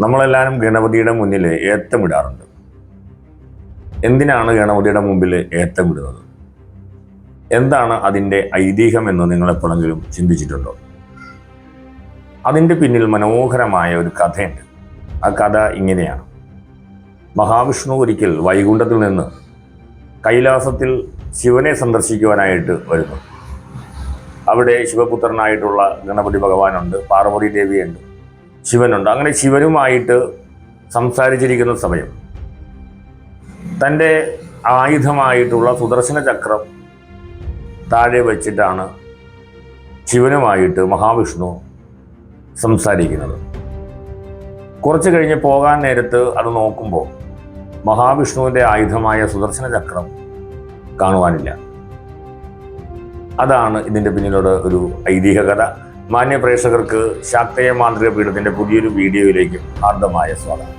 നമ്മളെല്ലാവരും ഗണപതിയുടെ മുന്നിൽ ഏത്തമിടാറുണ്ട്. എന്തിനാണ് ഗണപതിയുടെ മുമ്പിൽ ഏത്തമിടുന്നത്? എന്താണ് അതിൻ്റെ ഐതിഹ്യം എന്ന് നിങ്ങൾ എപ്പോഴെങ്കിലും ചിന്തിച്ചിട്ടുണ്ടോ? അതിൻ്റെ പിന്നിൽ മനോഹരമായ ഒരു കഥയുണ്ട്. ആ കഥ ഇങ്ങനെയാണ്. മഹാവിഷ്ണു ഒരിക്കൽ വൈകുണ്ഠത്തിൽ നിന്ന് കൈലാസത്തിൽ ശിവനെ സന്ദർശിക്കുവാനായിട്ട് വരുന്നു. അവിടെ ശിവപുത്രനായിട്ടുള്ള ഗണപതി ഭഗവാനുണ്ട്, പാർവതി ദേവിയുണ്ട്, ശിവനുണ്ട്. അങ്ങനെ ശിവനുമായിട്ട് സംസാരിച്ചിരിക്കുന്ന സമയം തൻ്റെ ആയുധമായിട്ടുള്ള സുദർശന ചക്രം താഴെ വച്ചിട്ടാണ് ശിവനുമായിട്ട് മഹാവിഷ്ണു സംസാരിക്കുന്നത്. കുറച്ച് കഴിഞ്ഞ് പോകാൻ നേരത്ത് അത് നോക്കുമ്പോൾ മഹാവിഷ്ണുവിൻ്റെ ആയുധമായ സുദർശന ചക്രം കാണുവാനില്ല. അതാണ് ഇതിൻ്റെ പിന്നിലുള്ള ഒരു ഐതിഹ്യ കഥ. മാന്യ പ്രേക്ഷകർക്ക് ശാക്തേയ മാന്ത്രിക പീഠത്തിൻ്റെ പുതിയൊരു വീഡിയോയിലേക്ക് ഹാർദമായ സ്വാഗതം.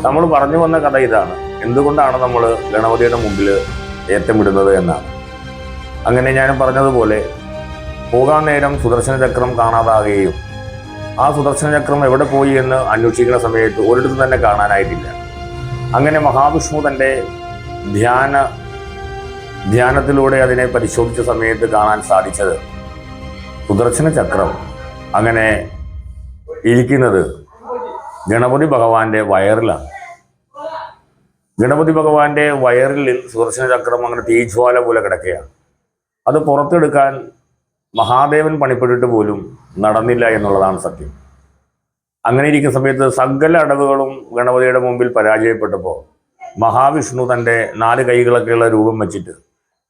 നമ്മൾ പറഞ്ഞു വന്ന കഥ ഇതാണ്. എന്തുകൊണ്ടാണ് നമ്മൾ ഗണപതിയുടെ മുമ്പിൽ ഏത്തമിടുന്നത് എന്നാണ്. അങ്ങനെ ഞാൻ പറഞ്ഞതുപോലെ പോകാൻ നേരം സുദർശന ചക്രം കാണാതാകുകയും ആ സുദർശന ചക്രം എവിടെ പോയി എന്ന് അന്വേഷിക്കുന്ന സമയത്ത് ഒരിടത്തും തന്നെ കാണാനായിട്ടില്ല. അങ്ങനെ മഹാവിഷ്ണു തൻ്റെ ധ്യാനത്തിലൂടെ അതിനെ പരിശോധിച്ച സമയത്ത് കാണാൻ സാധിച്ചത് സുദർശന ചക്രം അങ്ങനെ ഇരിക്കുന്നത് ഗണപതി ഭഗവാന്റെ വയറിലാണ്. ഗണപതി ഭഗവാന്റെ വയറിൽ സുദർശന ചക്രം അങ്ങനെ തീജ്വാല പോലെ കിടക്കുകയാണ്. അത് പുറത്തെടുക്കാൻ മഹാദേവൻ പണിപ്പെട്ടിട്ട് പോലും നടന്നില്ല എന്നുള്ളതാണ് സത്യം. അങ്ങനെ ഇരിക്കുന്ന സമയത്ത് സകല അടവുകളും ഗണപതിയുടെ മുമ്പിൽ പരാജയപ്പെട്ടപ്പോൾ മഹാവിഷ്ണു തൻ്റെ 4 കൈകളൊക്കെയുള്ള രൂപം വെച്ചിട്ട്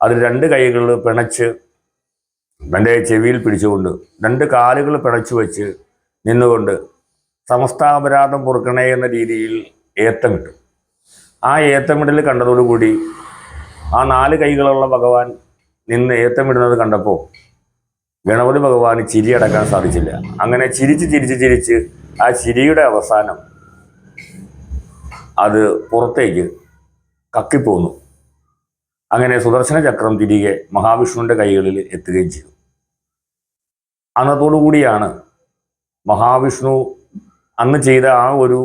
അതിൽ 2 കൈകൾ പിണച്ച് തൻ്റെ ചെവിയിൽ പിടിച്ചുകൊണ്ട് 2 കാലുകൾ പിണച്ചു വെച്ച് നിന്നുകൊണ്ട് സമസ്താപരാധം പൊറുക്കണേ എന്ന രീതിയിൽ ഏത്തമിട്ടു. ആ ഏത്തമിടൽ കണ്ടതോടുകൂടി ആ 4 കൈകളുള്ള ഭഗവാൻ നിന്ന് ഏത്തമിടുന്നത് കണ്ടപ്പോൾ ഗണപതി ഭഗവാന് ചിരി അടക്കാൻ സാധിച്ചില്ല. അങ്ങനെ ചിരിച്ച് ആ ചിരിയുടെ അവസാനം അത് പുറത്തേക്ക് കക്കിപ്പോന്നു. അങ്ങനെ സുദർശന ചക്രം തിരികെ മഹാവിഷ്ണുവിൻ്റെ കൈകളിൽ എത്തുകയും ചെയ്തു. അന്നത്തോടുകൂടിയാണ് മഹാവിഷ്ണു അന്ന് ചെയ്ത ആ ഒരു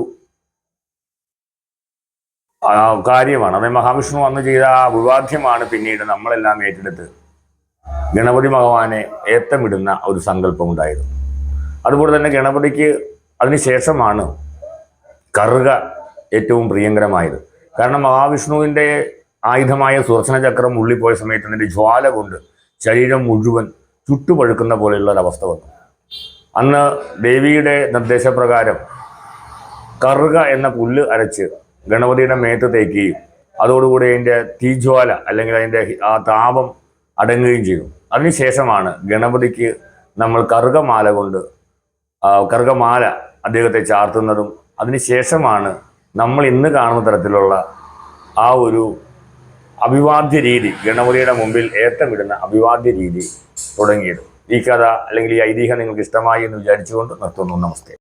കാര്യമാണ്, അതായത് മഹാവിഷ്ണു അന്ന് ചെയ്ത ആ അഭിവാദ്യമാണ് പിന്നീട് നമ്മളെല്ലാം ഏറ്റെടുത്ത് ഗണപതി ഭഗവാനെ ഏത്തമിടുന്ന ഒരു സങ്കല്പം ഉണ്ടായിരുന്നു. അതുപോലെ തന്നെ ഗണപതിക്ക് അതിനുശേഷമാണ് കറുക ഏറ്റവും പ്രിയങ്കരമായത്. കാരണം മഹാവിഷ്ണുവിൻ്റെ ആയുധമായ സുദർശന ചക്രം ഉള്ളിപ്പോയ സമയത്ത് അതിൻ്റെ ജ്വാല കൊണ്ട് ശരീരം മുഴുവൻ ചുട്ടുപഴുക്കുന്ന പോലെയുള്ള ഒരവസ്ഥ വന്നു. അന്ന് ദേവിയുടെ നിർദ്ദേശപ്രകാരം കറുക എന്ന പുല്ല് അരച്ച് ഗണപതിയുടെ മേത്ത് തേക്കുകയും അതോടുകൂടി അതിൻ്റെ തീജ്വാല അല്ലെങ്കിൽ അതിൻ്റെ ആ താപം അടങ്ങുകയും ചെയ്തു. അതിനുശേഷമാണ് ഗണപതിക്ക് നമ്മൾ കറുകമാല അദ്ദേഹത്തെ ചാർത്തുന്നതും. അതിനുശേഷമാണ് നമ്മൾ ഇന്ന് കാണുന്ന തരത്തിലുള്ള ആ ഒരു അഭിവാദ്യ രീതി, ഗണപതിയുടെ മുമ്പിൽ ഏത്തമിടുന്ന അഭിവാദ്യ രീതി തുടങ്ങിയത്. ഈ കഥ അല്ലെങ്കിൽ ഈ ഐതിഹ്യം നിങ്ങൾക്ക് ഇഷ്ടമായി എന്ന് വിചാരിച്ചുകൊണ്ട് നിർത്തുന്നു. നമസ്തേ.